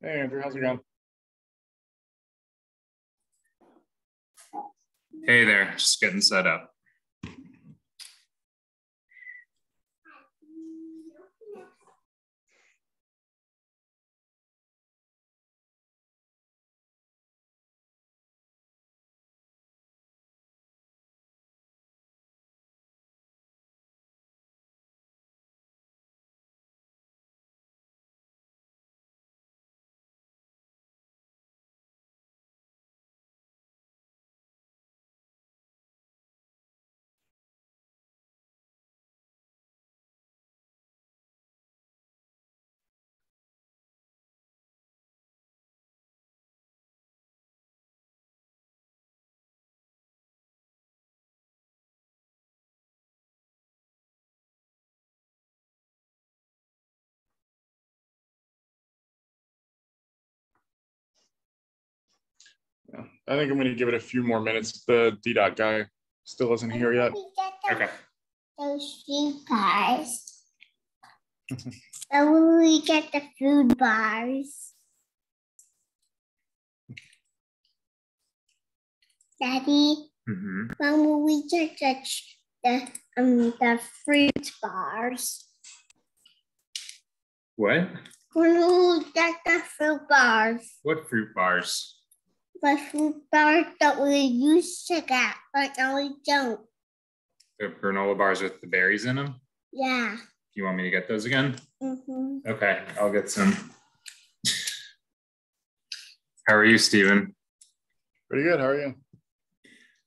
Hey, Andrew, how's it going? Hey there, just getting set up. Yeah, I think I'm going to give it a few more minutes. The DDOT guy still isn't here yet. Okay. Those food bars. When will we get the food bars? Daddy, when will we get the fruit bars? What? When will we get the fruit bars? What fruit bars? The fruit bars that we used to get, but now we don't. The granola bars with the berries in them? Yeah. You want me to get those again? Mm-hmm. Okay, I'll get some. How are you, Steven? Pretty good. How are you?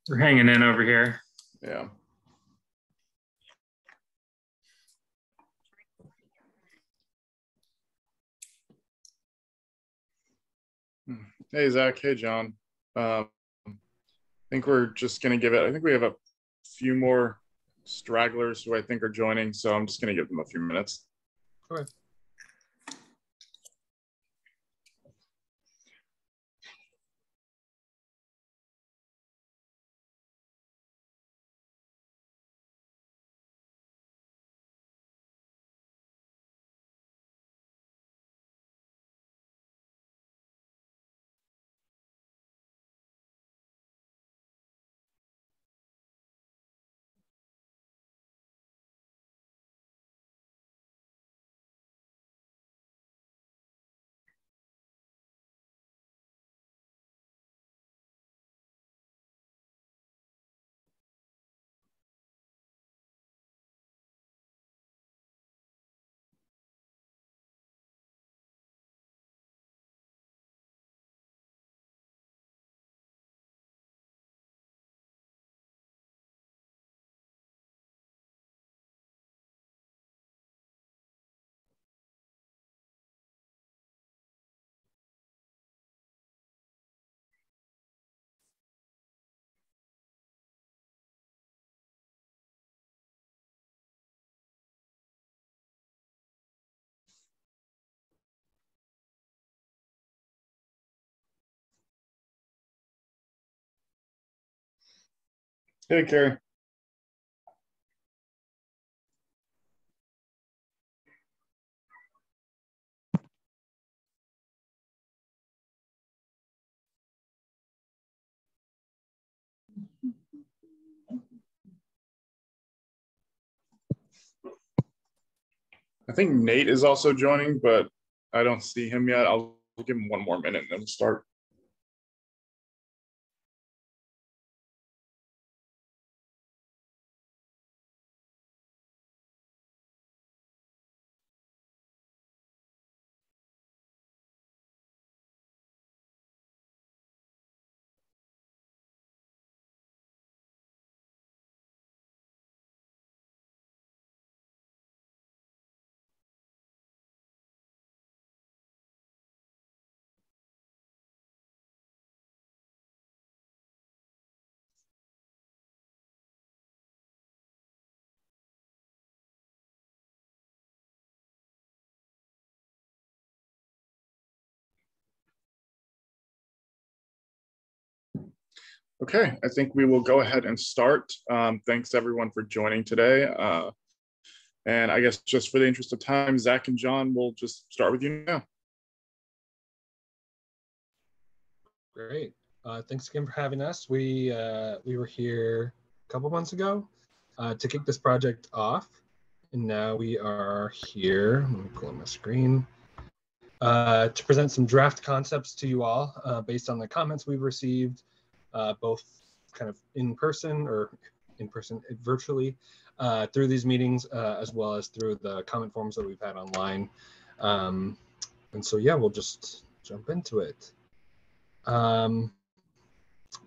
We're hanging in over here. Yeah. Hey, Zach. Hey, John. I think we're just going to give it, I think we have a few more stragglers who I think are joining, so I'm just going to give them a few minutes. Okay. Hey, Carrie. I think Nate is also joining, but I don't see him yet. I'll give him one more minute and then we'll start. Okay, I think we will go ahead and start. Thanks everyone for joining today. And I guess just for the interest of time, Zach and John, we'll just start with you now. Great. Thanks again for having us. We were here a couple months ago to kick this project off, and now we are here. Let me pull up my screen to present some draft concepts to you all based on the comments we've received, both kind of virtually through these meetings, as well as through the comment forms that we've had online. And so, yeah, we'll just jump into it.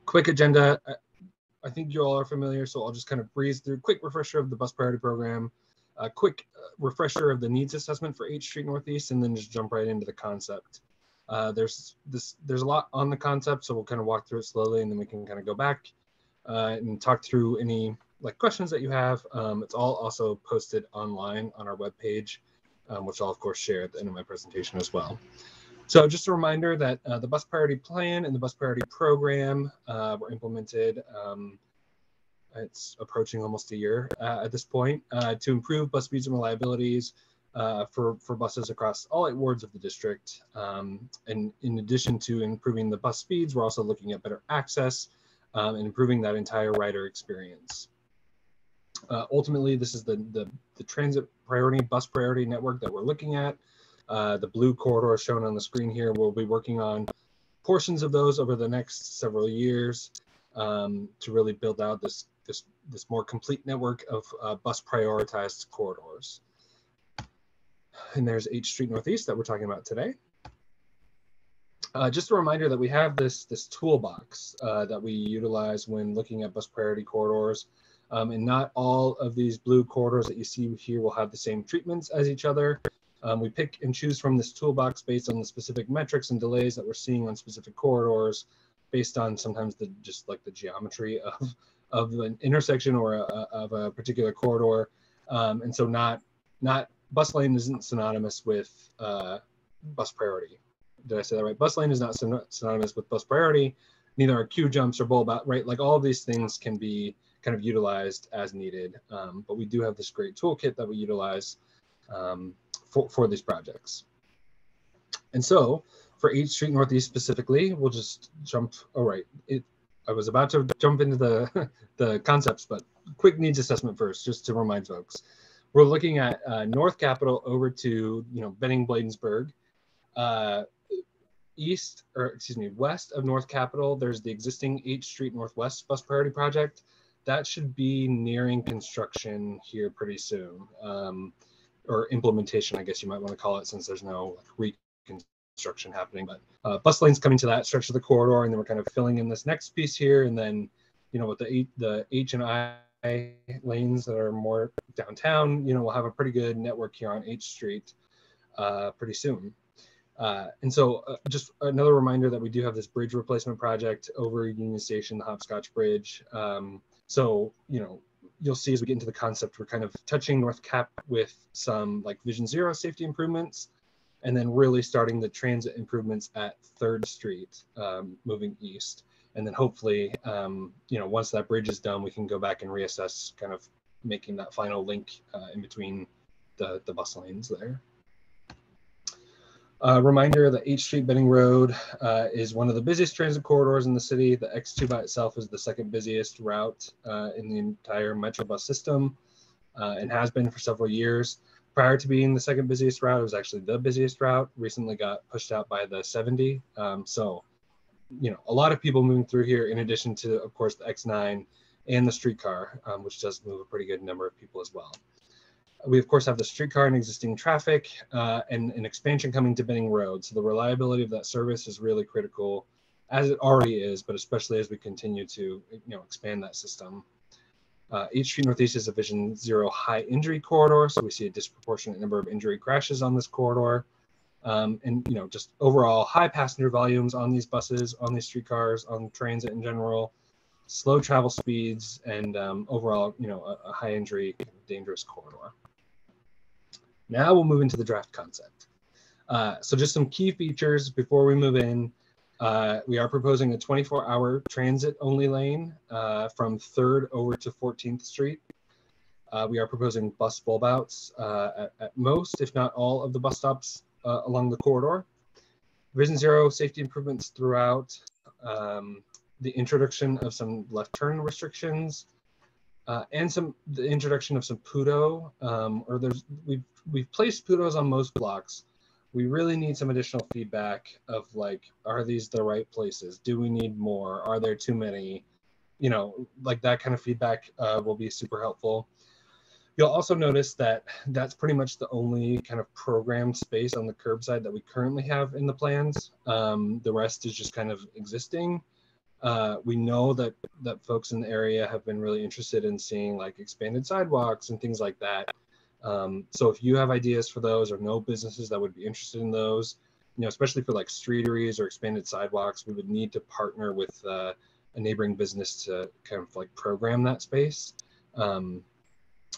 Quick agenda. I think you all are familiar, so I'll just kind of breeze through. Quick refresher of the bus priority program, a quick refresher of the needs assessment for 8th Street Northeast, and then just jump right into the concept. There's a lot on the concept, so we'll kind of walk through it slowly, and then we can kind of go back and talk through any questions that you have. It's all also posted online on our webpage, which I'll of course share at the end of my presentation as well. So just a reminder that the bus priority plan and the bus priority program were implemented. It's approaching almost a year at this point to improve bus speeds and reliabilities for buses across all 8 wards of the district. And in addition to improving the bus speeds, we're also looking at better access and improving that entire rider experience. Ultimately, this is the transit priority bus priority network that we're looking at. The blue corridor shown on the screen here, we'll be working on portions of those over the next several years to really build out this more complete network of bus prioritized corridors. And there's 8th Street Northeast that we're talking about today. Just a reminder that we have this toolbox that we utilize when looking at bus priority corridors. And not all of these blue corridors that you see here will have the same treatments as each other. We pick and choose from this toolbox based on the specific metrics and delays that we're seeing on specific corridors, based on sometimes the geometry of an intersection or of a particular corridor. And so not bus lane isn't synonymous with bus priority. Did I say that right? Bus lane is not synonymous with bus priority. Neither are queue jumps or bulb out, right? Like all of these things can be kind of utilized as needed. But we do have this great toolkit that we utilize for these projects. And so for 8th Street Northeast specifically, we'll just jump. All right, I was about to jump into the concepts, but quick needs assessment first, just to remind folks. We're looking at North Capitol over to Benning Bladensburg. West of North Capitol, there's the existing 8th Street Northwest bus priority project. That should be nearing construction here pretty soon. Or implementation, I guess you might want to call it, since there's no reconstruction happening. But bus lanes coming to that stretch of the corridor, and then we're kind of filling in this next piece here, and then with the H and I lanes that are more downtown, we'll have a pretty good network here on H Street pretty soon. And so just another reminder that we do have this bridge replacement project over Union Station, the Hopscotch Bridge. So you'll see as we get into the concept, we're kind of touching North Cap with some Vision Zero safety improvements, and then really starting the transit improvements at 3rd Street, moving east. And then hopefully, once that bridge is done, we can go back and reassess kind of making that final link in between the bus lanes there. Reminder that H Street Benning Road is one of the busiest transit corridors in the city. The X2 by itself is the 2nd busiest route in the entire Metro bus system and has been for several years. Prior to being the 2nd busiest route, it was actually the busiest route. Recently got pushed out by the 70. So, a lot of people moving through here, in addition to, of course, the X9 and the streetcar, which does move a pretty good number of people as well. We, of course, have the streetcar and existing traffic and an expansion coming to Benning Road. So the reliability of that service is really critical, as it already is, but especially as we continue to expand that system. H Street Northeast is a Vision Zero high injury corridor, so we see a disproportionate number of injury crashes on this corridor. And just overall high passenger volumes on these buses, on these streetcars, on transit in general, slow travel speeds, and overall, a high injury, dangerous corridor. Now we'll move into the draft concept. So just some key features before we move in. We are proposing a 24-hour transit-only lane from 3rd over to 14th Street. We are proposing bus bulb outs at most, if not all, of the bus stops along the corridor. Vision Zero safety improvements throughout the introduction of some left turn restrictions, and the introduction of some PUDO, or we've placed PUDOs on most blocks. We really need some additional feedback of like, are these the right places? Do we need more? Are there too many? You know, like that kind of feedback will be super helpful. You'll also notice that that's pretty much the only kind of programmed space on the curbside that we currently have in the plans. The rest is just kind of existing. We know that folks in the area have been really interested in seeing like expanded sidewalks and things like that. So if you have ideas for those or know businesses that would be interested in those, you know, especially for like streeteries or expanded sidewalks, we would need to partner with a neighboring business to kind of like program that space.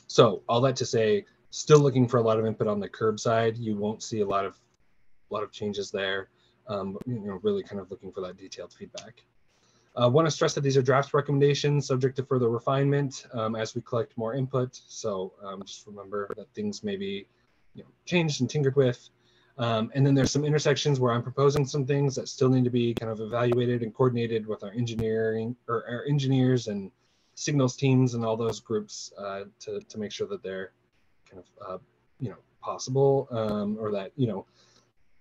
So all that to say, still looking for a lot of input on the curbside. You won't see a lot of changes there. You know, really kind of looking for that detailed feedback. I want to stress that these are draft recommendations subject to further refinement as we collect more input. So just remember that things may be, you know, changed and tinkered with. And then there's some intersections where I'm proposing some things that still need to be kind of evaluated and coordinated with our engineering or our engineers and signals teams and all those groups to make sure that they're kind of you know, possible, or that, you know,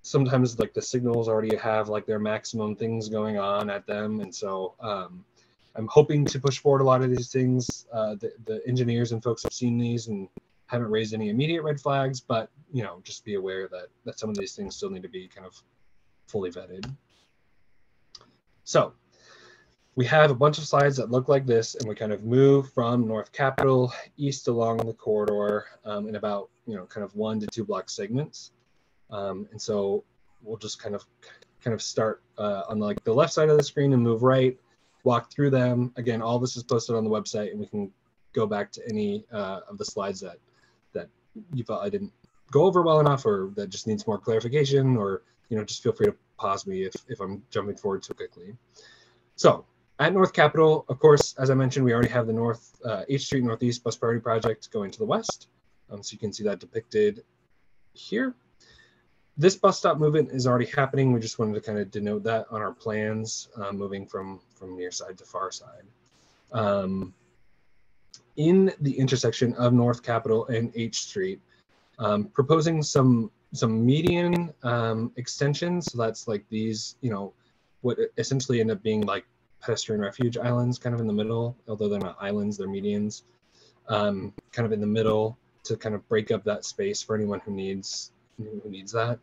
sometimes like the signals already have like their maximum things going on at them, and so I'm hoping to push forward a lot of these things. The engineers and folks have seen these and haven't raised any immediate red flags, but you know, just be aware that some of these things still need to be kind of fully vetted. So we have a bunch of slides that look like this, and we kind of move from North Capitol east along the corridor in about, you know, kind of 1 to 2 block segments. And so we'll just kind of start on like the left side of the screen and move right, walk through them. Again, all this is posted on the website, and we can go back to any of the slides that you felt I didn't go over well enough, or that just needs more clarification, or, you know, just feel free to pause me if I'm jumping forward too quickly. So at North Capitol, of course, as I mentioned, we already have the North H Street Northeast Bus Priority Project going to the west. So you can see that depicted here. This bus stop movement is already happening. We just wanted to kind of denote that on our plans, moving from near side to far side. In the intersection of North Capitol and H Street, proposing some median extensions. So that's like these, you know, what essentially end up being like pedestrian refuge islands kind of in the middle, although they're not islands, they're medians, kind of in the middle to kind of break up that space for anyone who needs that.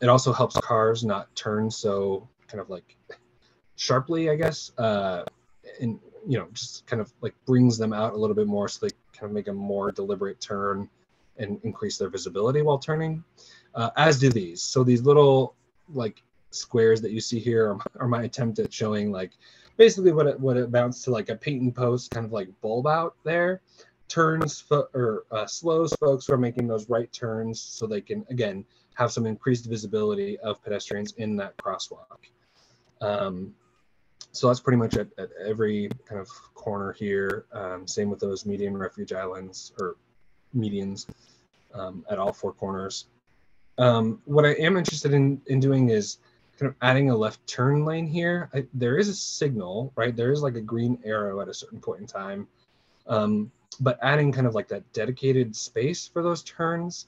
It also helps cars not turn so kind of like sharply, I guess, and, you know, just kind of like brings them out a little bit more, so they kind of make a more deliberate turn and increase their visibility while turning, as do these. So these little like squares that you see here are my attempt at showing like basically what it amounts to, like a paint and post kind of like bulb out there, turns slows folks from making those right turns, so they can again have some increased visibility of pedestrians in that crosswalk. So that's pretty much at every kind of corner here. Same with those median refuge islands or medians at all 4 corners. What I am interested in doing is kind of adding a left turn lane here. There is a signal, right? There is like a green arrow at a certain point in time, but adding kind of like that dedicated space for those turns.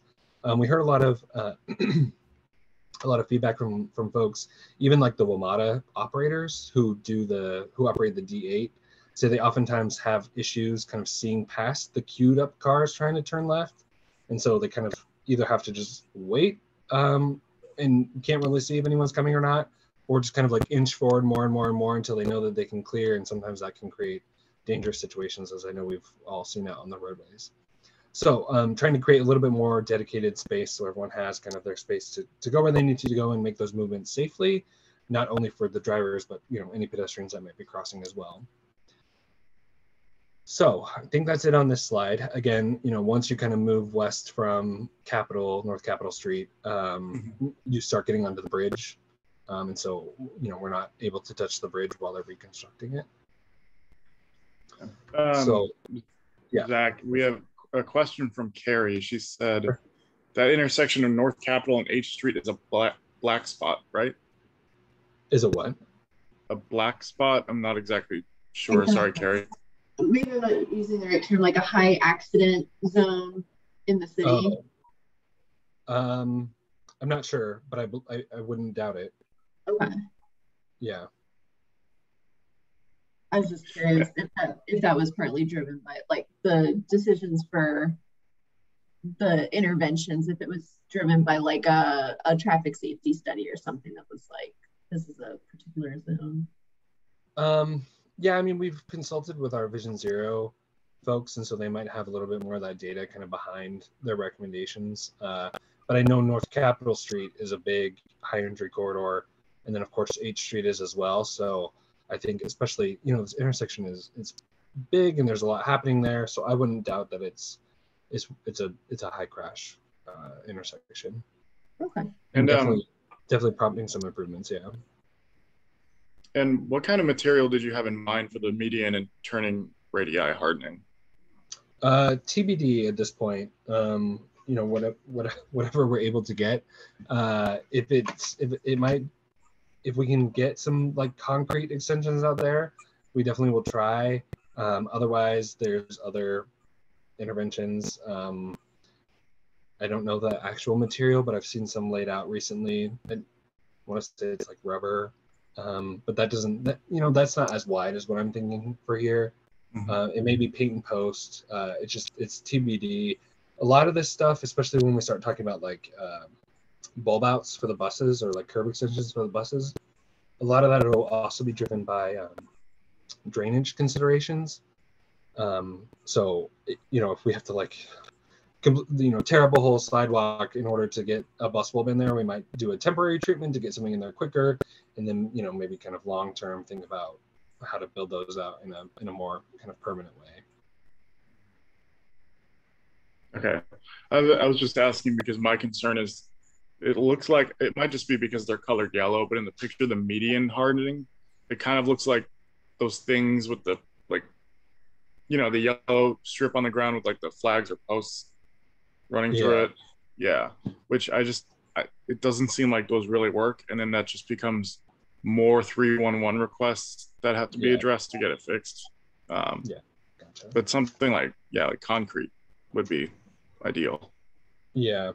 We heard a lot of feedback from folks, even like the WMATA operators who operate the D8, say they oftentimes have issues kind of seeing past the queued up cars trying to turn left, and so they kind of either have to just wait and can't really see if anyone's coming or not, or just kind of like inch forward more and more and more until they know that they can clear, and sometimes that can create dangerous situations, as I know we've all seen out on the roadways. So trying to create a little bit more dedicated space so everyone has kind of their space to go where they need to go and make those movements safely, not only for the drivers, but, you know, any pedestrians that might be crossing as well. So I think that's it on this slide. Again, you know, once you kind of move west from North Capitol Street, you start getting onto the bridge. And so, you know, we're not able to touch the bridge while they're reconstructing it. So, yeah. Zach, we have a question from Carrie. She said that intersection of North Capitol and H Street is a black spot, right? Is a what? a black spot. I'm not exactly sure. Sorry, Carrie. Maybe I'm not using the right term, like a high accident zone in the city. I'm not sure, but I wouldn't doubt it. Okay. Yeah. I was just curious if that was partly driven by like the decisions for the interventions, if it was driven by like a traffic safety study or something that was like, this is a particular zone. Yeah, I mean, we've consulted with our Vision Zero folks, and so they might have a little bit more of that data kind of behind their recommendations. But I know North Capitol Street is a big high entry corridor, and then of course H Street is as well. So I think especially, this intersection it's big and there's a lot happening there. So I wouldn't doubt that it's a high crash intersection. Okay. And definitely prompting some improvements. Yeah. And what kind of material did you have in mind for the median and turning radii hardening? TBD at this point. Whatever we're able to get. If we can get some like concrete extensions out there, we definitely will try. Otherwise, there's other interventions. I don't know the actual material, but I've seen some laid out recently. I want to say it's like rubber. But that's not as wide as what I'm thinking for here. It may be paint and post. It's TBD. A lot of this stuff, especially when we start talking about like bulb outs for the buses or like curb extensions for the buses, a lot of that will also be driven by drainage considerations. So if we have to like tear up a whole sidewalk in order to get a bus bulb in there, we might do a temporary treatment to get something in there quicker, and then maybe kind of long term think about how to build those out in a more kind of permanent way. Okay, I was just asking because my concern is it looks like it might just be because they're colored yellow, but in the picture, the median hardening, it kind of looks like those things with the like, the yellow strip on the ground with like the flags or posts running through it. Yeah, which it doesn't seem like those really work, and then that just becomes more 311 requests that have to be addressed to get it fixed. Gotcha. But something like concrete would be ideal. Yeah.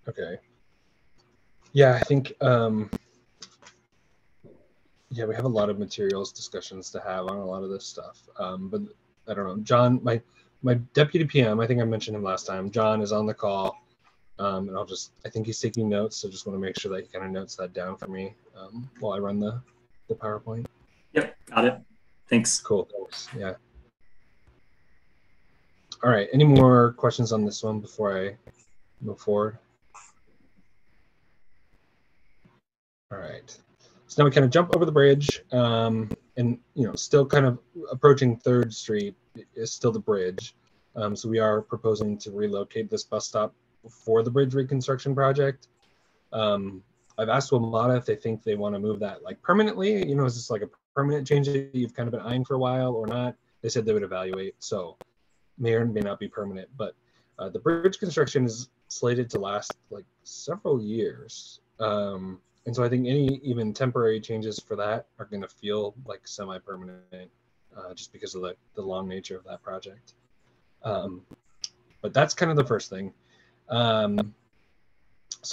Okay. Yeah, I think we have a lot of materials discussions to have on a lot of this stuff. But I don't know, John, my deputy PM, I think I mentioned him last time. John is on the call, and I think he's taking notes, so just want to make sure that he kind of notes that down for me while I run the PowerPoint. Yep, got it. Thanks. Cool, thanks. Yeah. All right, any more questions on this one before I move forward? All right, so now we kind of jump over the bridge, and still kind of approaching 3rd Street is still the bridge. So we are proposing to relocate this bus stop for the Bridge Reconstruction Project. I've asked WMATA if they think they want to move that like permanently. Is this like a permanent change that you've kind of been eyeing for a while or not? They said they would evaluate, so may or may not be permanent. But the bridge construction is slated to last like several years. And so I think any even temporary changes for that are going to feel like semi-permanent just because of the long nature of that project. But that's kind of the first thing. So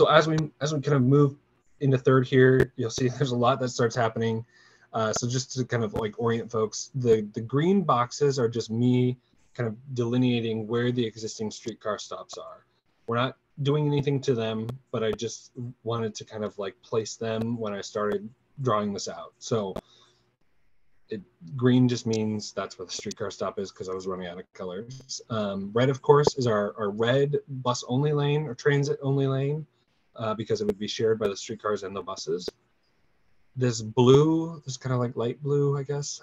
as we kind of move into 3rd here, you'll see there's a lot that starts happening. So just to kind of like orient folks, the green boxes are just me kind of delineating where the existing streetcar stops are. We're not doing anything to them, but I just wanted to kind of like place them when I started drawing this out. So green just means that's where the streetcar stop is because I was running out of colors. Red, of course, is our red bus only lane or transit only lane because it would be shared by the streetcars and the buses. This blue, this kind of like light blue, I guess,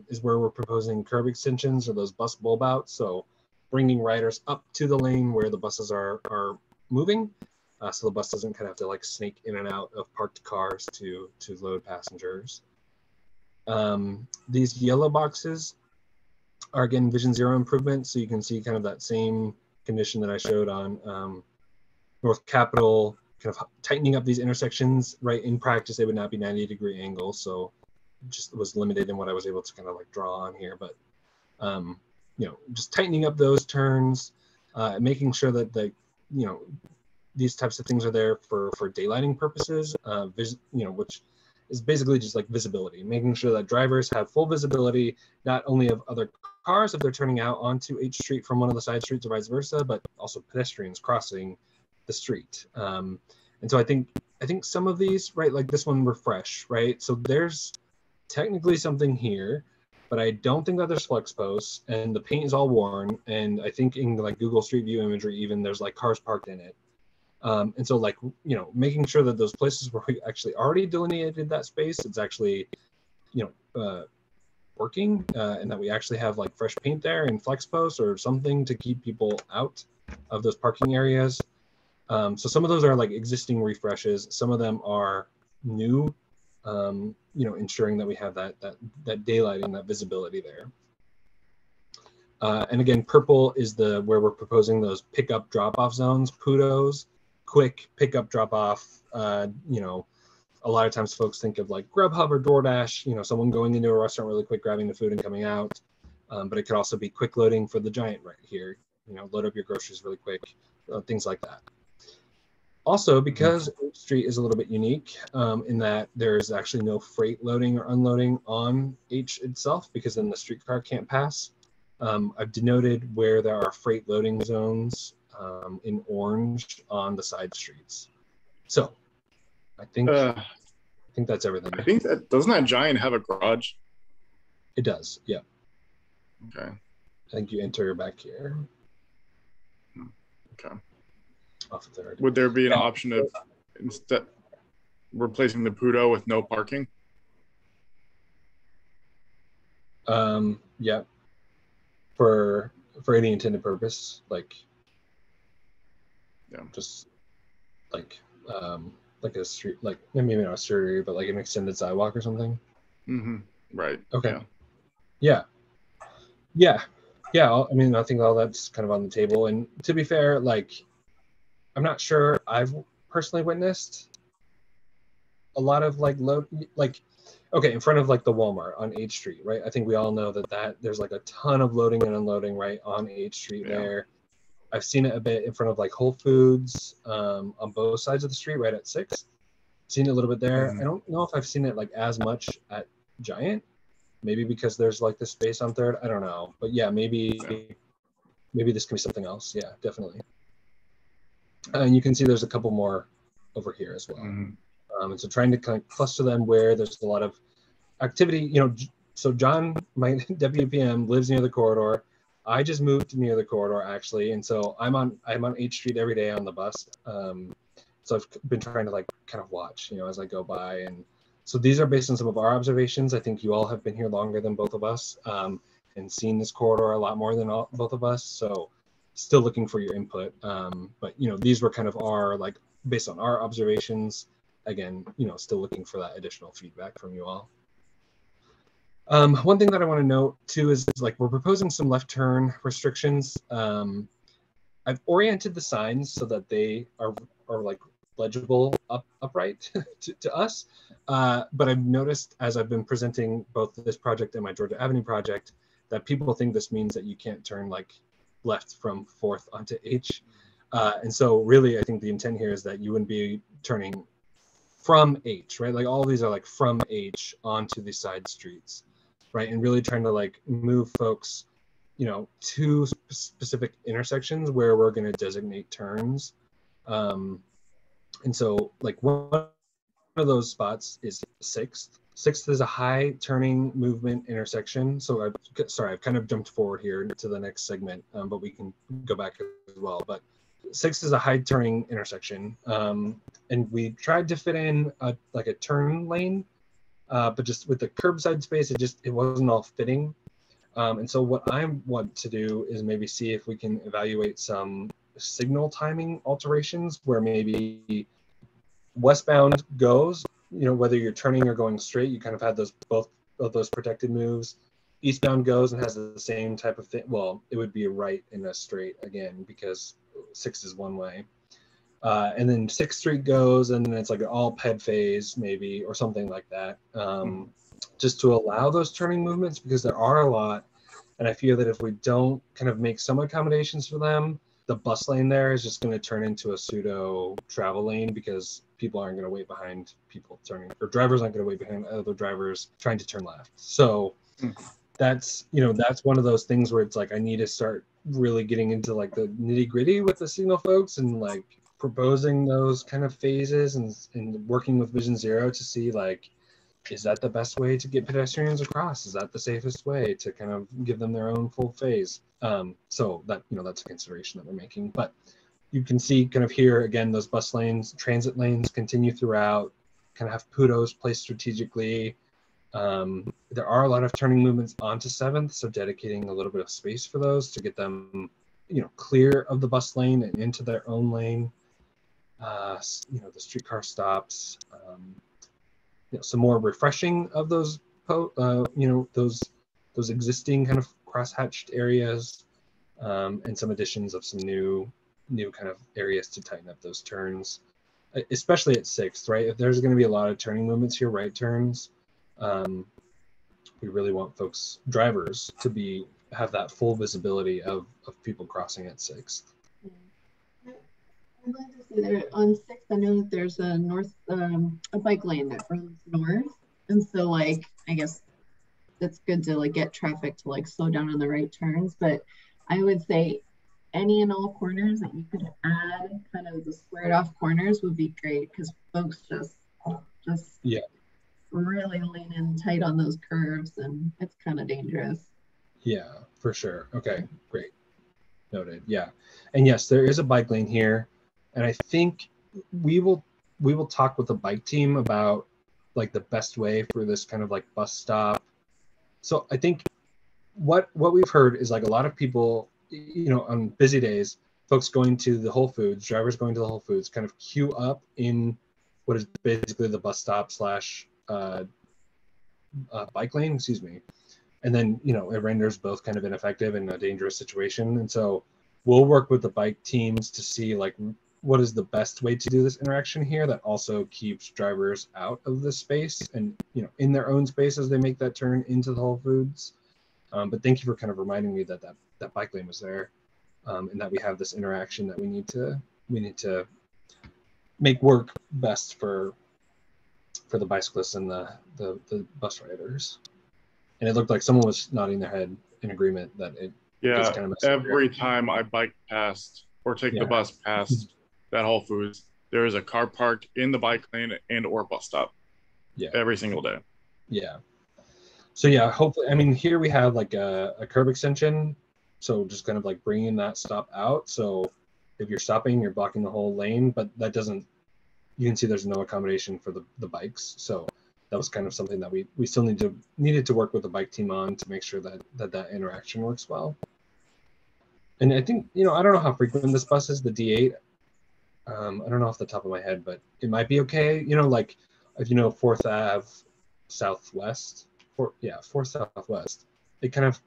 is where we're proposing curb extensions or those bus bulb outs. So bringing riders up to the lane where the buses are moving, so the bus doesn't kind of have to like snake in and out of parked cars to load passengers. These yellow boxes are again Vision Zero improvements, so you can see kind of that same condition that I showed on North Capitol, kind of tightening up these intersections. Right, in practice they would not be 90-degree angles, so just was limited in what I was able to kind of like draw on here. But just tightening up those turns, making sure that these types of things are there for daylighting purposes, which is basically just like visibility, making sure that drivers have full visibility, not only of other cars if they're turning out onto H Street from one of the side streets or vice versa, but also pedestrians crossing the street. And so I think some of these, right, like this one, refresh, right? So there's technically something here, but I don't think that there's flex posts, and the paint is all worn. And I think in like Google Street View imagery, even there's like cars parked in it. And so like, making sure that those places where we actually already delineated that space, it's actually, working, and that we actually have like fresh paint there and flex posts or something to keep people out of those parking areas. So some of those are like existing refreshes. Some of them are new, ensuring that we have that daylight and that visibility there. And again, purple is where we're proposing those pickup drop-off zones, PUDOs, quick pickup drop-off. A lot of times folks think of like Grubhub or DoorDash, someone going into a restaurant really quick, grabbing the food and coming out. But it could also be quick loading for the Giant right here, load up your groceries really quick, things like that. Also, because H Street is a little bit unique in that there's actually no freight loading or unloading on H itself, because then the streetcar can't pass. I've denoted where there are freight loading zones in orange on the side streets. So I think that's everything. I think doesn't that Giant have a garage? It does, yeah. Okay. I think you enter back here. Okay. Off the third. Would there be an option of instead replacing the PUDO with no parking? Yeah. For any intended purpose, like, just like a street, like maybe not a street area, but like an extended sidewalk or something. Mm-hmm. Right. Okay. Yeah. I mean, I think all that's kind of on the table. And to be fair, like, I'm not sure I've personally witnessed a lot of like in front of like the Walmart on H Street, right? I think we all know that there's like a ton of loading and unloading right on H Street there. I've seen it a bit in front of like Whole Foods on both sides of the street, right at 6. Seen it a little bit there. I don't know if I've seen it like as much at Giant, maybe because there's like the space on 3rd. I don't know, but yeah, maybe this can be something else. Yeah, definitely. And you can see there's a couple more over here as well. And so trying to kind of cluster them where there's a lot of activity, so John, my WPM, lives near the corridor. I just moved near the corridor actually. And so I'm on H Street every day on the bus. So I've been trying to like kind of watch, as I go by. And so these are based on some of our observations. I think you all have been here longer than both of us, and seen this corridor a lot more than both of us. So still looking for your input. But these were kind of our, like, based on our observations, again, still looking for that additional feedback from you all. One thing that I want to note too is like we're proposing some left turn restrictions. I've oriented the signs so that they are like legible upright to us. But I've noticed as I've been presenting both this project and my Georgia Avenue project that people think this means that you can't turn like left from 4th onto H. And so really, I think the intent here is that you wouldn't be turning from H, right? Like all of these are like from H onto the side streets, right? And really trying to like move folks, to specific intersections where we're going to designate turns. And so like one of those spots is 6th. 6th is a high turning movement intersection. So I've kind of jumped forward here to the next segment, but we can go back as well. But 6th is a high turning intersection. And we tried to fit in a turn lane, but just with the curbside space, it wasn't all fitting. And so what I want to do is maybe see if we can evaluate some signal timing alterations where maybe westbound goes, whether you're turning or going straight, you kind of had both of those protected moves. Eastbound goes and has the same type of thing. Well, it would be a right and a straight again, because 6 is one way. And then 6th Street goes, and then it's like an all ped phase maybe, or something like that. just to allow those turning movements, because there are a lot. And I fear that if we don't kind of make some accommodations for them, the bus lane there is just going to turn into a pseudo travel lane, because people aren't going to wait behind people turning, or drivers aren't going to wait behind other drivers trying to turn left. So that's, that's one of those things where it's like, I need to start really getting into like the nitty gritty with the signal folks, and like proposing those kind of phases, and working with Vision Zero to see like, is that the best way to get pedestrians across? Is that the safest way to kind of give them their own full phase? So that, that's a consideration that we're making. But you can see kind of here, again, those bus lanes, transit lanes continue throughout, kind of have PUDOs placed strategically. There are a lot of turning movements onto 7th, so dedicating a little bit of space for those to get them, clear of the bus lane and into their own lane. The streetcar stops. Some more refreshing of those, those existing kind of cross-hatched areas, and some additions of some new kind of areas to tighten up those turns, especially at 6th, right? If there's going to be a lot of turning movements here, right turns, we really want drivers to have that full visibility of people crossing at 6th. I'd like to see there on 6th. I know that there's a a bike lane that runs north, and so like I guess that's good to like get traffic to like slow down on the right turns. But I would say any and all corners that you could add, kind of the squared off corners, would be great, because folks just really lean in tight on those curves, and it's kind of dangerous. Yeah, for sure. Okay, great. Noted. Yeah, and yes, there is a bike lane here. And I think we will talk with the bike team about like the best way for this kind of like bus stop. So I think what we've heard is like a lot of people, on busy days, folks going to the Whole Foods, drivers going to the Whole Foods, kind of queue up in what is basically the bus stop / bike lane, excuse me. And then, it renders both kind of ineffective and a dangerous situation. And so we'll work with the bike teams to see like what is the best way to do this interaction here that also keeps drivers out of the space and, in their own space as they make that turn into the Whole Foods. But thank you for kind of reminding me that bike lane was there, and that we have this interaction that we need to make work best for the bicyclists and the bus riders. And it looked like someone was nodding their head in agreement that it is kind of every time I bike past or take the bus past that Whole Foods, there is a car parked in the bike lane and or bus stop. Yeah, every single day. Yeah. So hopefully, I mean, here we have like a curb extension, so just kind of like bringing that stop out. So if you're stopping, you're blocking the whole lane, but that doesn't. You can see there's no accommodation for the bikes. So that was kind of something that we still needed to work with the bike team on to make sure that interaction works well. And I think, I don't know how frequent this bus is, the D8. I don't know off the top of my head, but it might be okay. Like if 4th Ave Southwest, 4th Southwest, they kind of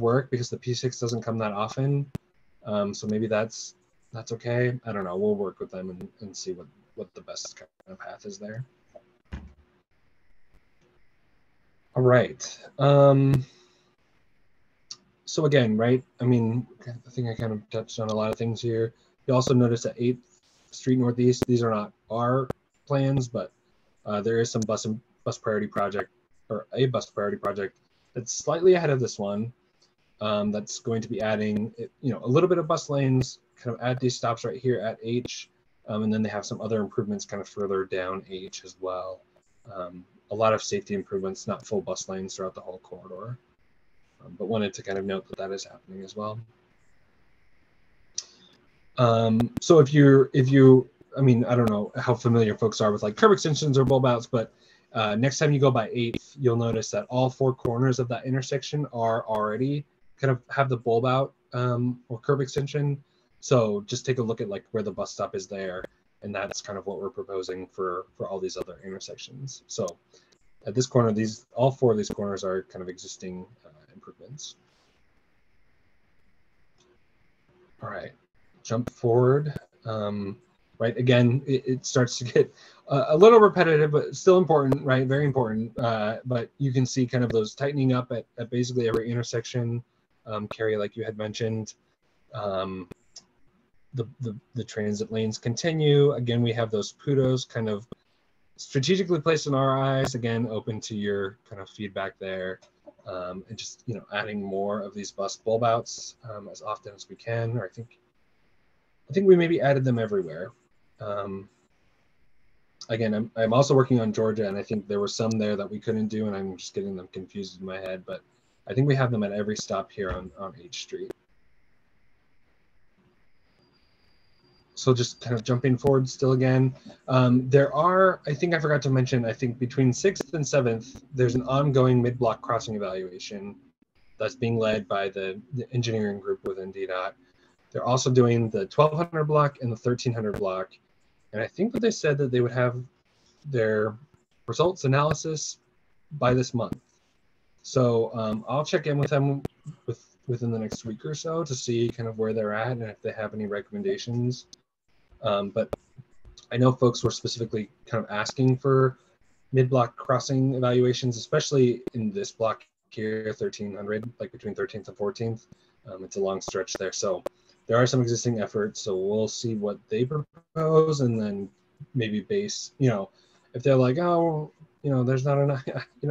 work because the P6 doesn't come that often. So maybe that's okay. I don't know. We'll work with them and see what the best kind of path is there. All right. So again, right? I mean, I think I kind of touched on a lot of things here. You also notice at 8th Street Northeast, these are not our plans, but there is some bus priority project, or a bus priority project that's slightly ahead of this one. That's going to be adding, a little bit of bus lanes, kind of at these stops right here at H, and then they have some other improvements kind of further down H as well. A lot of safety improvements, not full bus lanes throughout the whole corridor, but wanted to kind of note that is happening as well. So if you, I mean, I don't know how familiar folks are with like curb extensions or bulb outs, but next time you go by 8th, you'll notice that all 4 corners of that intersection are already kind of have the bulb out or curb extension. So just take a look at like where the bus stop is there, and that's kind of what we're proposing for all these other intersections. So at this corner, all 4 of these corners are kind of existing improvements. All right, jump forward. Right right? Again, it starts to get a little repetitive, but still important, right? Very important. But you can see kind of those tightening up at basically every intersection. Carrie, like you had mentioned, the transit lanes continue. Again, we have those PUDOs kind of strategically placed in our eyes, again, open to your kind of feedback there. And just, adding more of these bus bulb outs as often as we can, or I think we maybe added them everywhere. Again, I'm also working on Georgia, and I think there were some there that we couldn't do, and I'm just getting them confused in my head, but I think we have them at every stop here on H Street. So just kind of jumping forward still again, there are, I think I forgot to mention, I think between 6th and 7th, there's an ongoing mid-block crossing evaluation that's being led by the engineering group within DDOT. They're also doing the 1200 block and the 1300 block. And I think that they said that they would have their results analysis by this month. So I'll check in with them within the next week or so to see kind of where they're at and if they have any recommendations. But I know folks were specifically kind of asking for mid-block crossing evaluations, especially in this block here, 1300, like between 13th and 14th. It's a long stretch there. So there are some existing efforts. So we'll see what they propose and then maybe base, if they're like, oh, there's not enough,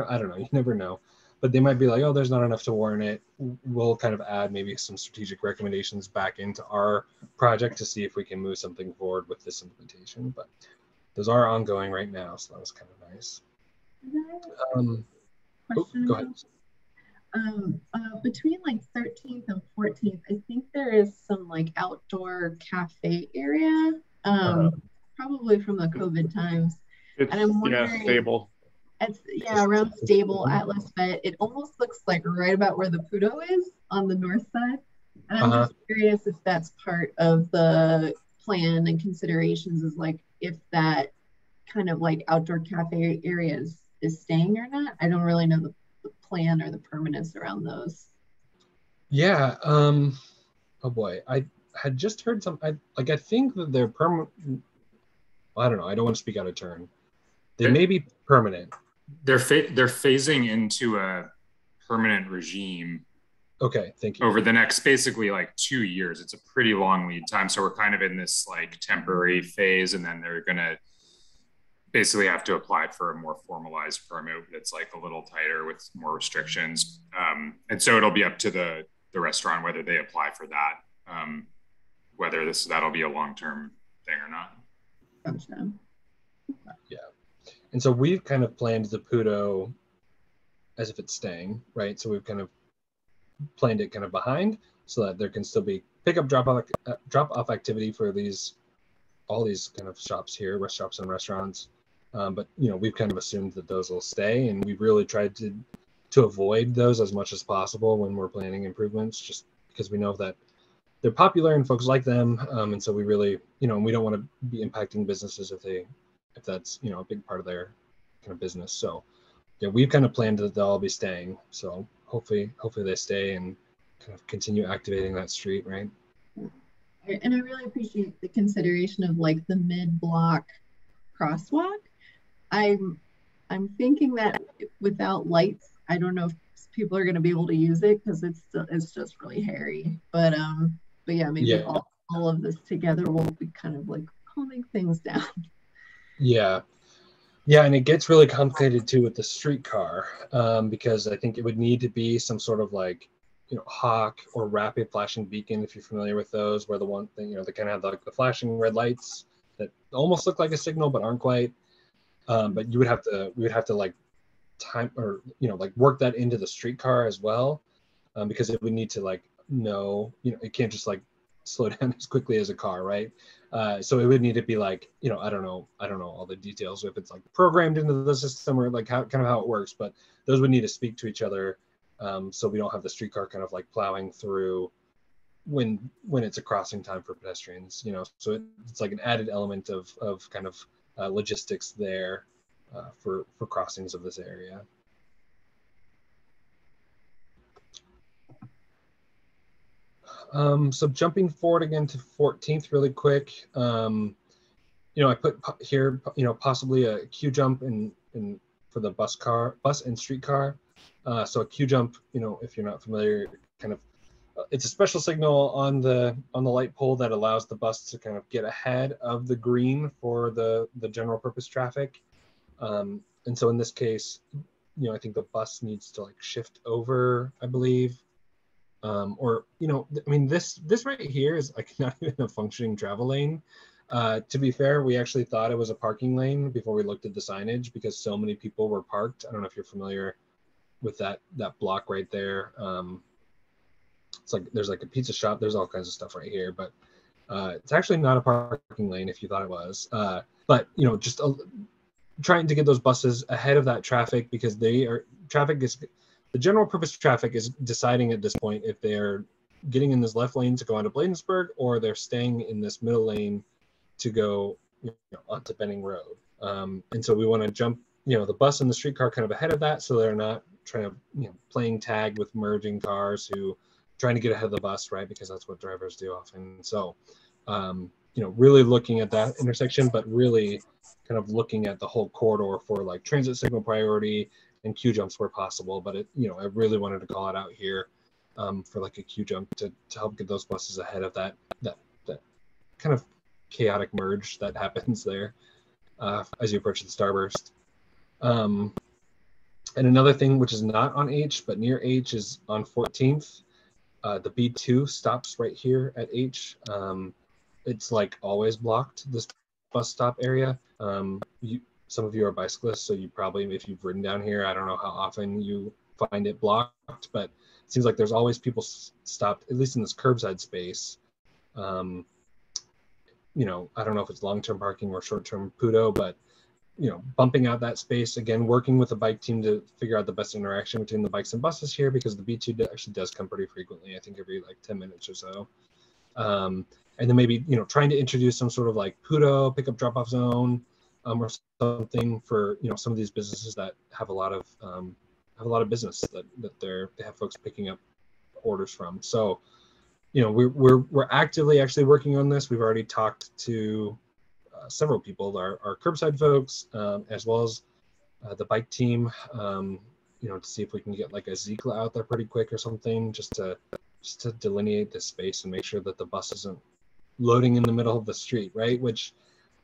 I don't know, you never know. But they might be like, oh, there's not enough to warrant it. We'll kind of add maybe some strategic recommendations back into our project to see if we can move something forward with this implementation. But those are ongoing right now, so that was kind of nice. Go ahead. Between like 13th and 14th, I think there is some like outdoor cafe area, probably from the COVID times. It's, and I'm wondering, stable. It's around Stable, Atlas Vet. It almost looks like right about where the Pudo is on the north side. And I'm just curious if that's part of the plan and considerations, is like if that kind of like outdoor cafe area is staying or not. I don't really know the plan or the permanence around those. Yeah. Oh boy, I had just heard some. I think that they're permanent. I don't know. I don't want to speak out of turn. They may be permanent. They're phasing into a permanent regime. Okay, thank you. Over the next basically like 2 years. It's a pretty long lead time. So we're kind of in this like temporary phase, and then they're gonna basically have to apply for a more formalized permit that's like a little tighter with more restrictions. And so it'll be up to the restaurant whether they apply for that, whether that'll be a long-term thing or not. Gotcha. Yeah. And so we've kind of planned the Pudo as if it's staying, right? So we've kind of planned it kind of behind so that there can still be pickup drop-off activity for all these kind of shops here, rest shops and restaurants. But we've kind of assumed that those will stay, and we've really tried to avoid those as much as possible when we're planning improvements, just because we know that they're popular and folks like them. And so we really, we don't want to be impacting businesses if that's, a big part of their kind of business. So yeah, we've kind of planned that they'll all be staying. So hopefully they stay and kind of continue activating that street, right? And I really appreciate the consideration of like the mid-block crosswalk. I'm thinking that without lights, I don't know if people are going to be able to use it because it's just really hairy. But yeah, maybe all of this together will be kind of like calming things down. Yeah, and it gets really complicated too with the streetcar, because I think it would need to be some sort of like, hawk or rapid flashing beacon, if you're familiar with those, where the one thing, they kind of have like the flashing red lights that almost look like a signal but aren't quite. But we would have to like time or like work that into the streetcar as well, because it would need to like know, it can't just like slow down as quickly as a car, right? So it would need to be like, I don't know all the details if it's like programmed into the system or like how it works, but those would need to speak to each other, so we don't have the streetcar kind of like plowing through when it's a crossing time for pedestrians, so it's like an added element of kind of logistics there for crossings of this area. So jumping forward again to 14th really quick. I put here, possibly a queue jump in for the bus and streetcar. So a queue jump, if you're not familiar, kind of, it's a special signal on the light pole that allows the bus to kind of get ahead of the green for the general purpose traffic. And so in this case, I think the bus needs to like shift over, I believe. This right here is like not even a functioning travel lane. To be fair, we actually thought it was a parking lane before we looked at the signage because so many people were parked. I don't know if you're familiar with that block right there. It's like there's like a pizza shop. There's all kinds of stuff right here, but it's actually not a parking lane if you thought it was. But just trying to get those buses ahead of that traffic because the general purpose traffic is deciding at this point if they're getting in this left lane to go onto Bladensburg or they're staying in this middle lane to go onto Benning Road. And so we want to jump the bus and the streetcar kind of ahead of that so they're not trying to playing tag with merging cars who trying to get ahead of the bus, right? Because that's what drivers do often. So really looking at that intersection, but really kind of looking at the whole corridor for like transit signal priority and queue jumps where possible. But I really wanted to call it out here for like a queue jump to help get those buses ahead of that kind of chaotic merge that happens there as you approach the starburst. And another thing which is not on H but near H is on 14th. The B2 stops right here at H. It's like always blocked, this bus stop area. Some of you are bicyclists, so you probably, if you've ridden down here, I don't know how often you find it blocked, but it seems like there's always people stopped, at least in this curbside space. I don't know if it's long-term parking or short-term PUDO, but bumping out that space, again, working with the bike team to figure out the best interaction between the bikes and buses here, because the B2 actually does come pretty frequently, I think every like 10 minutes or so. And then maybe, trying to introduce some sort of like PUDO, pickup drop-off zone, or something for, some of these businesses that have a lot of business that they have folks picking up orders from. So, we're actively actually working on this. We've already talked to several people, our curbside folks, as well as the bike team, to see if we can get like a Zikla out there pretty quick or something, just to delineate this space and make sure that the bus isn't loading in the middle of the street, right? Which,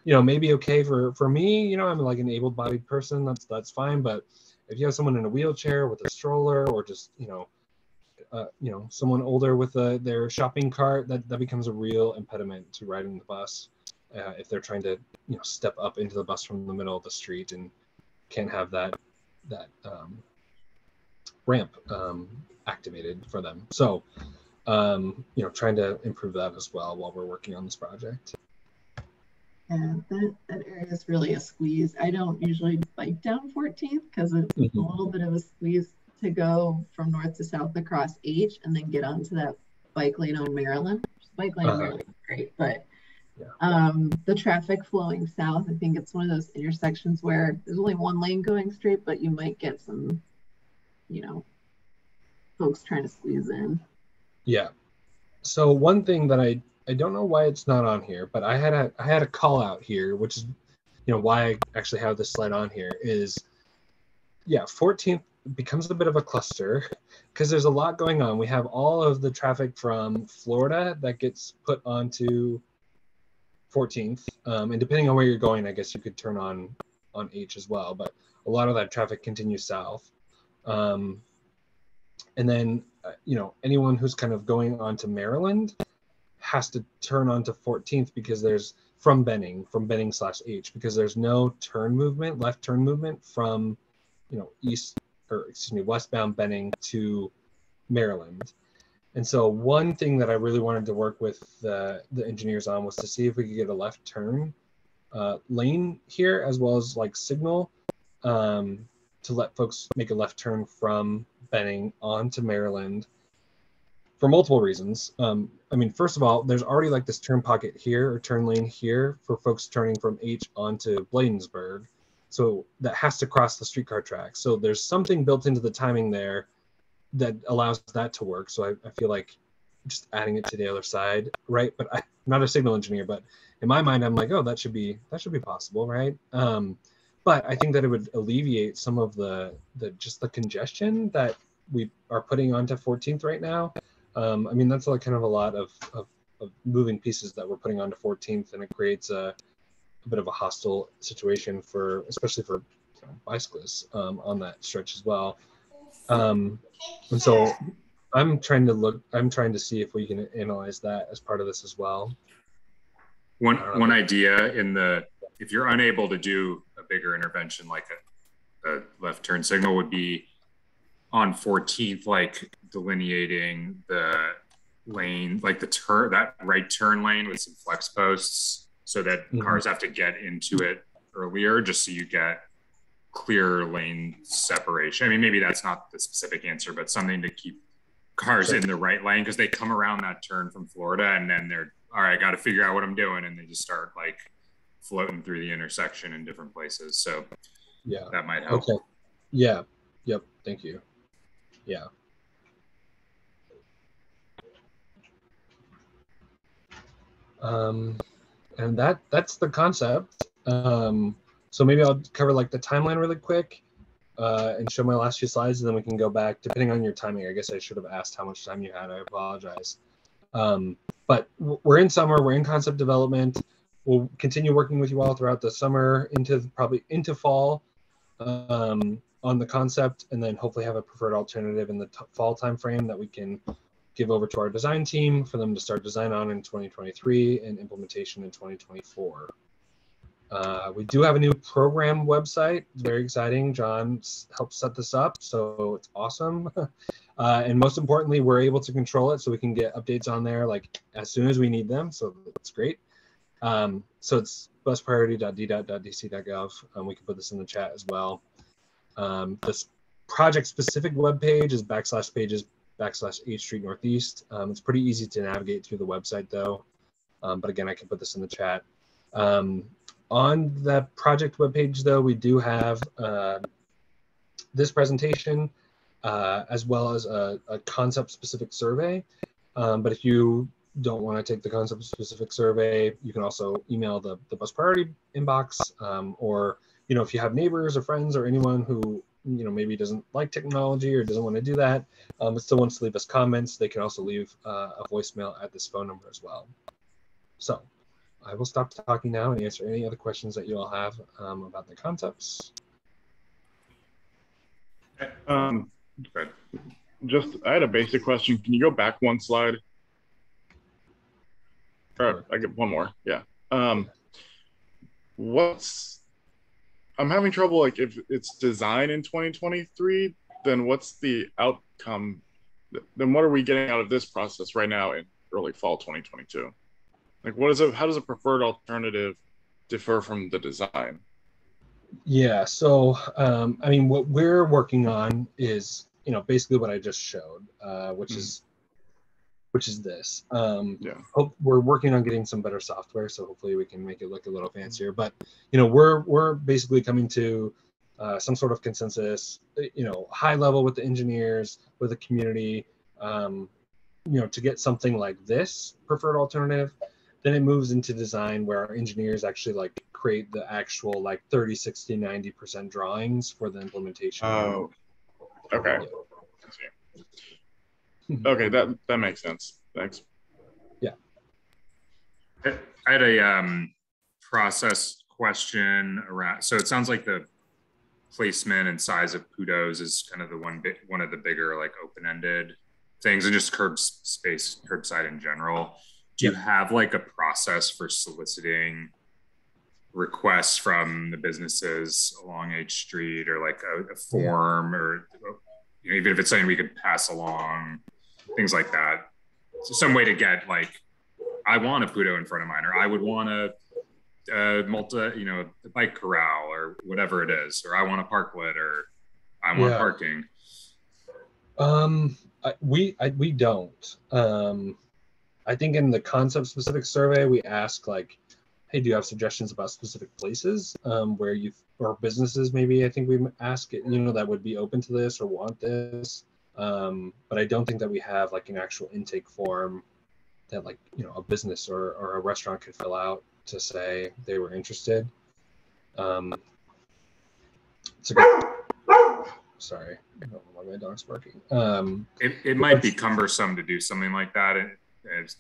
may be okay for me. I'm like an able-bodied person. That's fine. But if you have someone in a wheelchair with a stroller, or just someone older with their shopping cart, that becomes a real impediment to riding the bus. If they're trying to step up into the bus from the middle of the street and can't have that ramp activated for them. So trying to improve that as well while we're working on this project. Yeah, that area is really a squeeze. I don't usually bike down 14th because it's a little bit of a squeeze to go from north to south across H and then get onto that bike lane on Maryland. Bike lane on Maryland is great, but the traffic flowing south, I think it's one of those intersections where there's only one lane going straight, but you might get some, folks trying to squeeze in. Yeah. So one thing that I don't know why it's not on here, but I had a call out here, which is, why I actually have this slide on here is, 14th becomes a bit of a cluster because there's a lot going on. We have all of the traffic from Florida that gets put onto 14th, and depending on where you're going, I guess you could turn on H as well, but a lot of that traffic continues south. And then, anyone who's kind of going on to Maryland has to turn onto 14th because there's from Benning /H, because there's no left turn movement from, westbound Benning to Maryland. And so one thing that I really wanted to work with the engineers on was to see if we could get a left turn lane here, as well as like signal to let folks make a left turn from Benning onto Maryland for multiple reasons. First of all, there's already like this turn pocket here or turn lane here for folks turning from H onto Bladensburg. So that has to cross the streetcar track. So there's something built into the timing there that allows that to work. So I feel like just adding it to the other side, right? But I'm not a signal engineer, but in my mind, I'm like, oh, that should be possible, right? But I think that it would alleviate some of the just the congestion that we are putting onto 14th right now. I mean, that's like kind of a lot of moving pieces that we're putting onto 14th, and it creates a bit of a hostile situation for, especially for bicyclists on that stretch as well. And so I'm trying to see if we can analyze that as part of this as well. One idea if you're unable to do a bigger intervention like a left turn signal would be on 14th, like delineating the lane, like that right turn lane with some flex posts so that cars have to get into it earlier, just so you get clear lane separation. I mean, maybe that's not the specific answer, but something to keep cars in the right lane, because they come around that turn from Florida and then they're, all right, I got to figure out what I'm doing. And they just start like floating through the intersection in different places. So yeah, that might help. Okay. Yeah. Yep. Thank you. Yeah. And that's the concept. So maybe I'll cover like the timeline really quick and show my last few slides, and then we can go back depending on your timing. I guess I should have asked how much time you had. I apologize. But we're in summer, we're in concept development. We'll continue working with you all throughout the summer probably into fall on the concept, and then hopefully have a preferred alternative in the fall timeframe that we can give over to our design team for them to start design on in 2023 and implementation in 2024. We do have a new program website. It's very exciting. John helped set this up, so it's awesome. And most importantly, we're able to control it so we can get updates on there like as soon as we need them. So that's great. So it's buspriority.dot.dc.gov. We can put this in the chat as well. This project specific webpage is /pages/8th Street Northeast. It's pretty easy to navigate through the website though. But again, I can put this in the chat. On the project webpage, though, we do have this presentation as well as a concept-specific survey. But if you don't want to take the concept-specific survey, you can also email the bus priority inbox, or if you have neighbors or friends or anyone who maybe doesn't like technology or doesn't want to do that, but still wants to leave us comments, they can also leave a voicemail at this phone number as well. So I will stop talking now and answer any other questions that you all have about the concepts. I had a basic question. Can you go back one slide? Or I get one more. Yeah. I'm having trouble, like if it's design in 2023, then what's the outcome? Then what are we getting out of this process right now in early fall 2022? Like, how does a preferred alternative differ from the design? Yeah, so I mean, what we're working on is, basically what I just showed, which is this. We're working on getting some better software, so hopefully we can make it look a little fancier. But we're basically coming to some sort of consensus, high level with the engineers, with the community, to get something like this preferred alternative. Then it moves into design where our engineers actually like create the actual like 30, 60, 90% drawings for the implementation. Oh, okay. Yeah. Okay, that makes sense. Thanks. Yeah. I had a process question around, so it sounds like the placement and size of PUDOs is kind of one of the bigger like open-ended things, and just curbside in general. Do you have like a process for soliciting requests from the businesses along H Street, or like a form, or even if it's something we could pass along, things like that? So some way to get like, I want a PUDO in front of mine, or I would want a bike corral or whatever it is, or I want a parklet, or I want parking. We don't. I think in the concept specific survey, we ask like, hey, do you have suggestions about specific places or businesses maybe? I think we ask it, that would be open to this or want this. But I don't think that we have like an actual intake form that like, a business or a restaurant could fill out to say they were interested. It's a good, sorry, I don't know why my dog's barking. It might be cumbersome to do something like that. And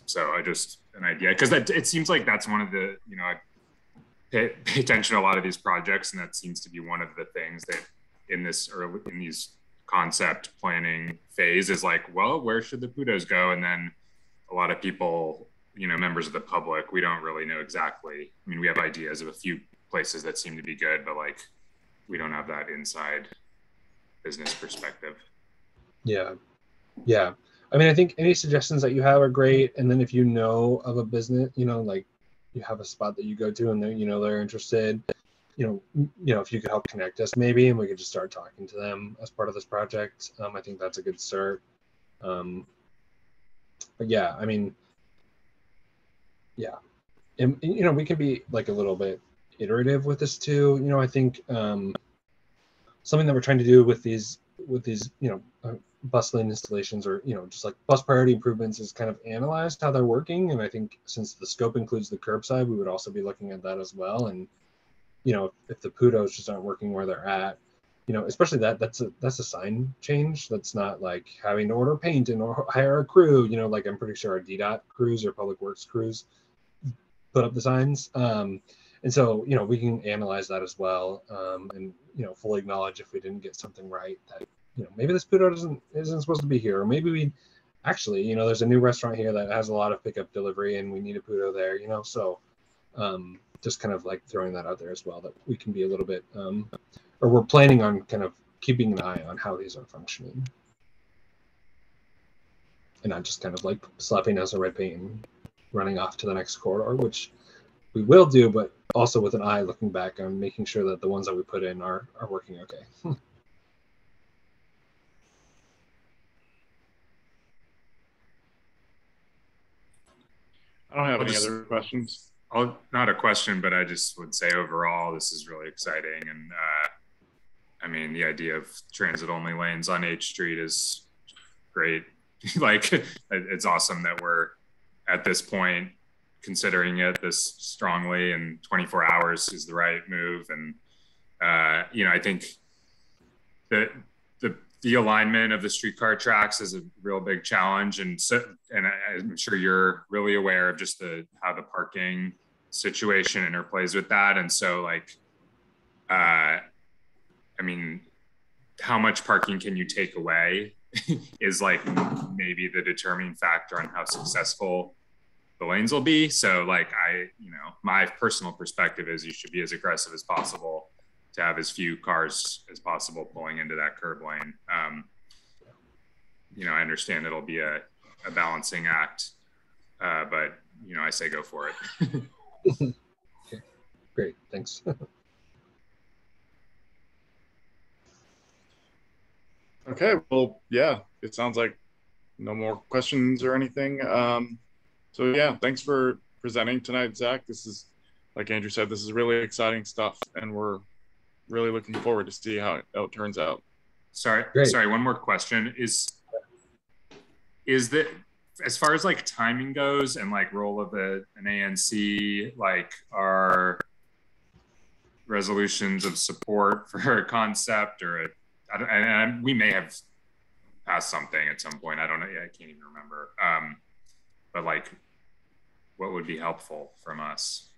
so I just an idea, because it seems like that's one of the, I pay attention to a lot of these projects, and that seems to be one of the things that in these concept planning phase is like, well, where should the PUDOs go? And then a lot of people, members of the public, we don't really know exactly. I mean, we have ideas of a few places that seem to be good, but like we don't have that inside business perspective. Yeah. I mean, I think any suggestions that you have are great. And then if you know of a business, like you have a spot that you go to and they're interested, if you could help connect us maybe, and we could just start talking to them as part of this project. I think that's a good start. But yeah, I mean, yeah. And we can be like a little bit iterative with this too. I think something that we're trying to do with these bus lane installations, or just like bus priority improvements, is kind of analyze how they're working. And I think since the scope includes the curbside, we would also be looking at that as well. And if the PUDOs just aren't working where they're at, especially that's a sign change. That's not like having to order paint and hire a crew. Like I'm pretty sure our DDOT crews or public works crews put up the signs. And so, we can analyze that as well, and, fully acknowledge if we didn't get something right, that, maybe this PUDO isn't supposed to be here. Or maybe we actually, there's a new restaurant here that has a lot of pickup delivery and we need a PUDO there, so just kind of like throwing that out there as well, that we can be a little bit, or we're planning on kind of keeping an eye on how these are functioning. And not just kind of like slapping us a red paint and running off to the next corridor, which we will do, but also with an eye looking back on making sure that the ones that we put in are working okay. I don't have any other questions. Not a question, but I just would say overall, this is really exciting. And I mean, the idea of transit only lanes on H Street is great. Like, it's awesome that we're at this point considering it this strongly, and 24 hours is the right move. And, I think that the alignment of the streetcar tracks is a real big challenge. And I'm sure you're really aware of just how the parking situation interplays with that. And so like, I mean, how much parking can you take away is like maybe the determining factor on how successful the lanes will be. So like my personal perspective is you should be as aggressive as possible to have as few cars as possible pulling into that curb lane. I understand it'll be a balancing act, but I say go for it. Okay, great, thanks. Okay, well, yeah, it sounds like no more questions or anything. So yeah, thanks for presenting tonight, Zach. This is, like Andrew said, this is really exciting stuff, and we're really looking forward to see how it turns out. Sorry, one more question. Is that, as far as like timing goes and like role of an ANC, like our resolutions of support for a concept or and we may have passed something at some point. I don't know. I can't even remember. But like, what would be helpful from us?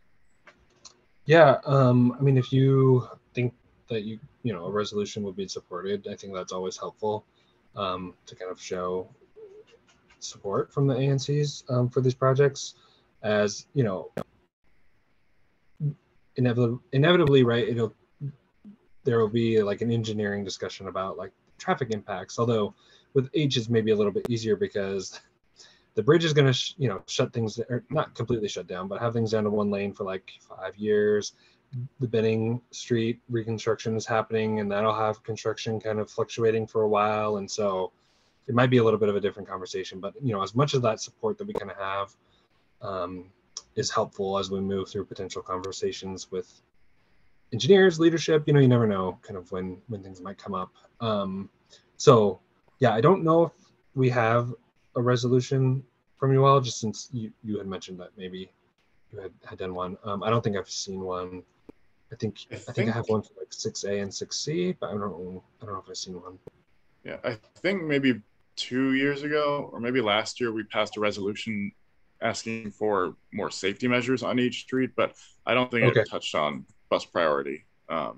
Yeah, I mean, if you think that a resolution would be supported, I think that's always helpful, to kind of show support from the ANCs for these projects, as inevitably, right? There will be like an engineering discussion about like traffic impacts, although with H is maybe a little bit easier because the bridge is going to shut things, or not completely shut down, but have things down to one lane for like 5 years. The Benning Street reconstruction is happening, and that'll have construction kind of fluctuating for a while, and so it might be a little bit of a different conversation. But as much of that support that we kind of have is helpful as we move through potential conversations with engineers, leadership. You never know kind of when things might come up. So yeah, I don't know if we have a resolution from you all, just since you had mentioned that maybe had done one. I don't think I've seen one. I think I have one for like 6A and 6C, but I don't know if I've seen one. Yeah, I think maybe 2 years ago, or maybe last year, we passed a resolution asking for more safety measures on each street, but I don't think it touched on bus priority. But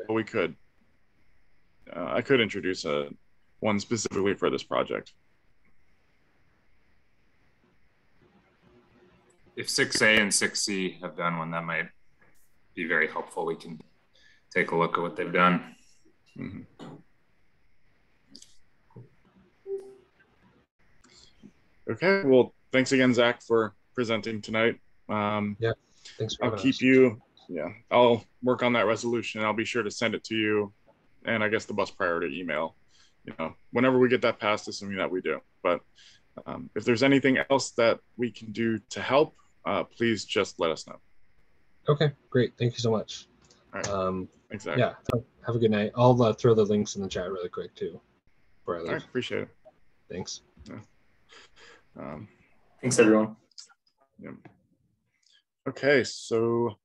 we could, I could introduce one specifically for this project. If 6A and 6C have done one, that might be very helpful. We can take a look at what they've done. Mm-hmm. Okay, well, thanks again, Zach, for presenting tonight. Yeah, thanks for having us. Yeah, I'll work on that resolution. I'll be sure to send it to you, and I guess the bus priority email, whenever we get that passed, assuming that we do. But if there's anything else that we can do to help, please just let us know. Okay, great. Thank you so much. All right. Thanks, Zach. Yeah, have a good night. I'll throw the links in the chat really quick too before I leave. All right, appreciate it. Thanks. Yeah. Thanks, everyone. Yeah. Okay, so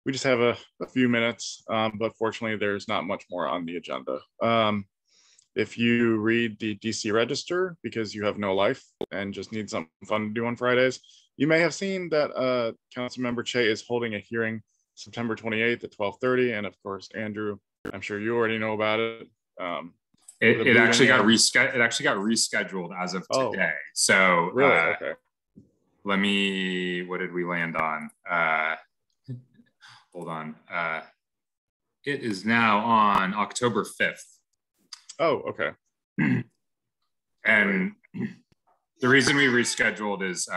we just have a few minutes, but fortunately there's not much more on the agenda. If you read the DC Register because you have no life and just need something fun to do on Fridays, you may have seen that Councilmember Che is holding a hearing September 28th at 12:30, and of course, Andrew, I'm sure you already know about it. It actually got rescheduled as of today. So really, okay. What did we land on? Hold on. It is now on October 5th. Oh, okay. And the reason we rescheduled is,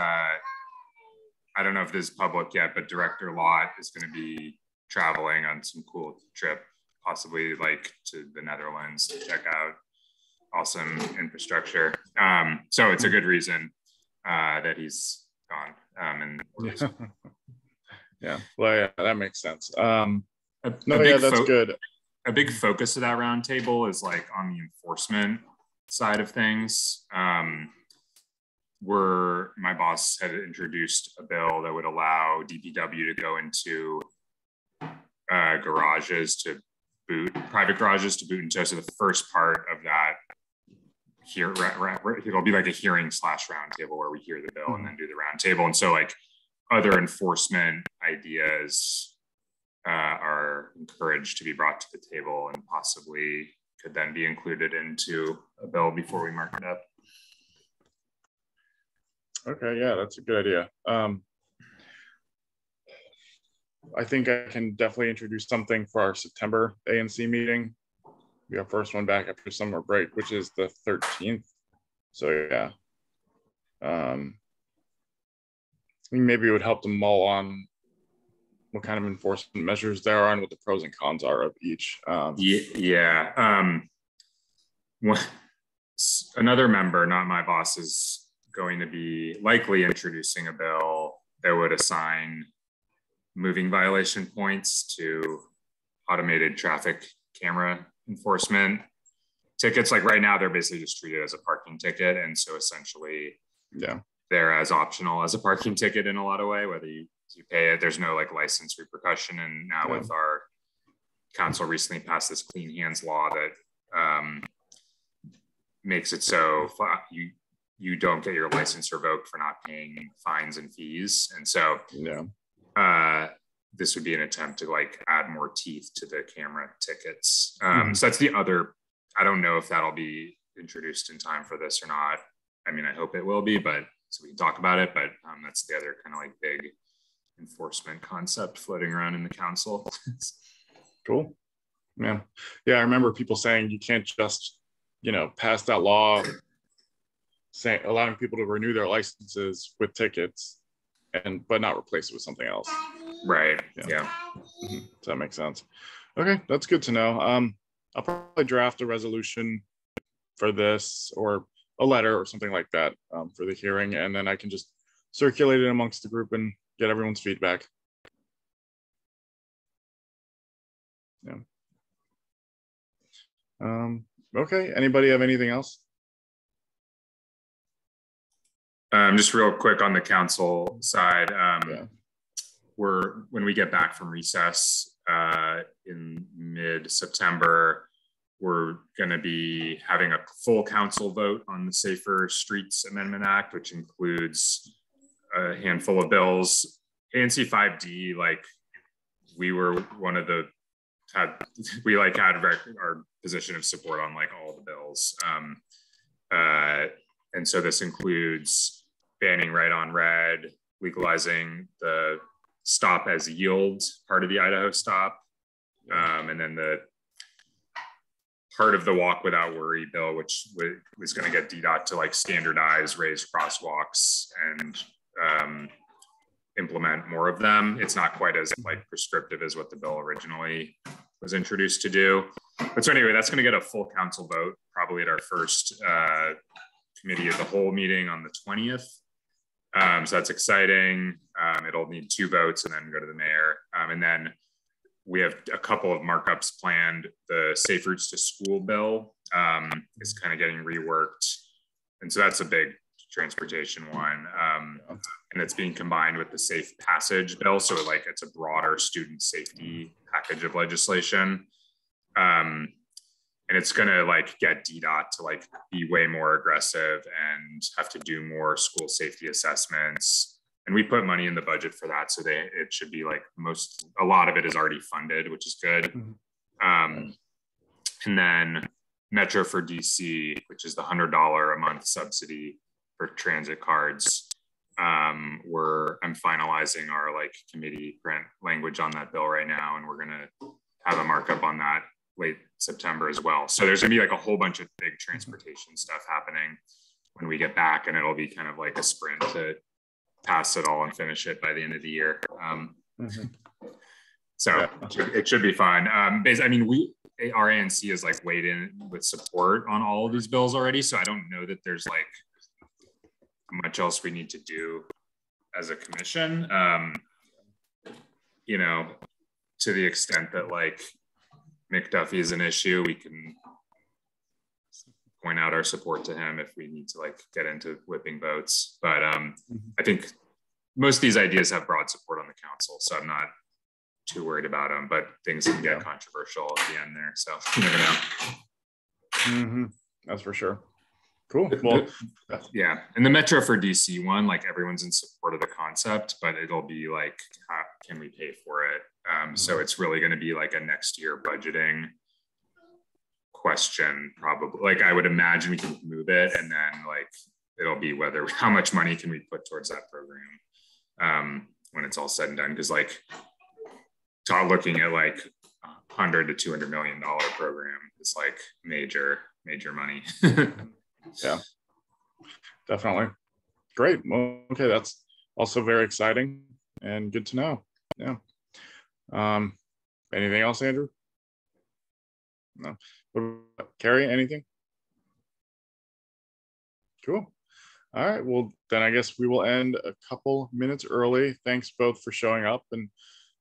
I don't know if this is public yet, but Director Lott is going to be traveling on some cool trip, possibly like to the Netherlands to check out awesome infrastructure. So it's a good reason that he's gone. Yeah, well, yeah, that makes sense. That's good. A big focus of that roundtable is like on the enforcement side of things. Where my boss had introduced a bill that would allow DPW to go into private garages to boot into. So the first part of that here, it'll be like a hearing / roundtable where we hear the bill and then do the roundtable. And so like other enforcement ideas are encouraged to be brought to the table and possibly could then be included into a bill before we mark it up. Okay, yeah, that's a good idea. I think I can definitely introduce something for our September ANC meeting. We have first one back after summer break, which is the 13th. So yeah, I think maybe it would help to mull on what kind of enforcement measures there are and what the pros and cons are of each. Another member, not my boss, is going to be likely introducing a bill that would assign moving violation points to automated traffic camera enforcement tickets. Like right now, they're basically just treated as a parking ticket. And so essentially, they're as optional as a parking ticket in a lot of way, whether you pay it, there's no like license repercussion. And now with our council recently passed this clean hands law that makes it so you don't get your license revoked for not paying fines and fees. And so this would be an attempt to like add more teeth to the camera tickets. So that's the other, I don't know if that'll be introduced in time for this or not. I mean, I hope it will be, but so we can talk about it, but that's the other kind of like big enforcement concept floating around in the council. Cool. Yeah. I remember people saying you can't just, pass that law allowing people to renew their licenses with tickets but not replace it with something else. Right. Yeah. Mm-hmm. Does that make sense? Okay, that's good to know. I'll probably draft a resolution for this or a letter or something like that for the hearing, and then I can just circulate it amongst the group and get everyone's feedback. Yeah. Okay, anybody have anything else? Just real quick on the council side, when we get back from recess in mid-September, we're going to be having a full council vote on the Safer Streets Amendment Act, which includes a handful of bills. ANC 5D, like we were one of the had our position of support on like all the bills, and so this includes banning right on red, legalizing the stop as yield part of the Idaho stop, and then the part of the walk without worry bill, which was going to get DDOT to like standardize raised crosswalks and implement more of them. It's not quite as like prescriptive as what the bill originally was introduced to do. But so anyway, that's going to get a full council vote, probably at our first committee of the whole meeting on the 20th. So that's exciting. It'll need 2 votes and then go to the mayor. And then we have a couple of markups planned. The Safe Routes to School bill is kind of getting reworked. And so that's a big transportation one. And it's being combined with the Safe Passage bill. So like it's a broader student safety package of legislation. And it's gonna like get DDOT to like be way more aggressive and have to do more school safety assessments. And we put money in the budget for that. So it should be like a lot of it is already funded, which is good. And then Metro for DC, which is the $100 a month subsidy for transit cards. I'm finalizing our like committee print language on that bill right now. And we're gonna have a markup on that late September as well. So there's gonna be like a whole bunch of big transportation stuff happening when we get back, and it'll be kind of like a sprint to pass it all and finish it by the end of the year. So it should be fun. I mean, our ANC is like weighed in with support on all of these bills already. So I don't know that there's like much else we need to do as a commission. You know, to the extent that like McDuffie is an issue, we can point out our support to him if we need to like get into whipping votes. But I think most of these ideas have broad support on the council, so I'm not too worried about them, but things can get controversial at the end there. So you never know. That's for sure. Cool. Well, yeah. And the Metro for DC one, like everyone's in support of the concept, but it'll be like, how can we pay for it? So it's really going to be like a next year budgeting question, probably. Like I would imagine we can move it, and then like it'll be how much money can we put towards that program when it's all said and done. Because like looking at like $100 to $200 million program is like major money. Yeah, definitely. Great. Well, okay, that's also very exciting and good to know. Yeah. Anything else, Andrew? No. What about Carrie, anything? Cool. All right. Well, then I guess we will end a couple minutes early. Thanks both for showing up and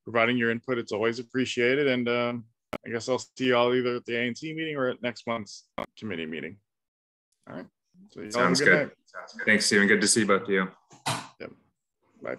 providing your input. It's always appreciated. And I guess I'll see you all either at the ANC meeting or at next month's committee meeting. All right. So Sounds good. Thanks, Stephen. Good to see both of you. Yep. Bye.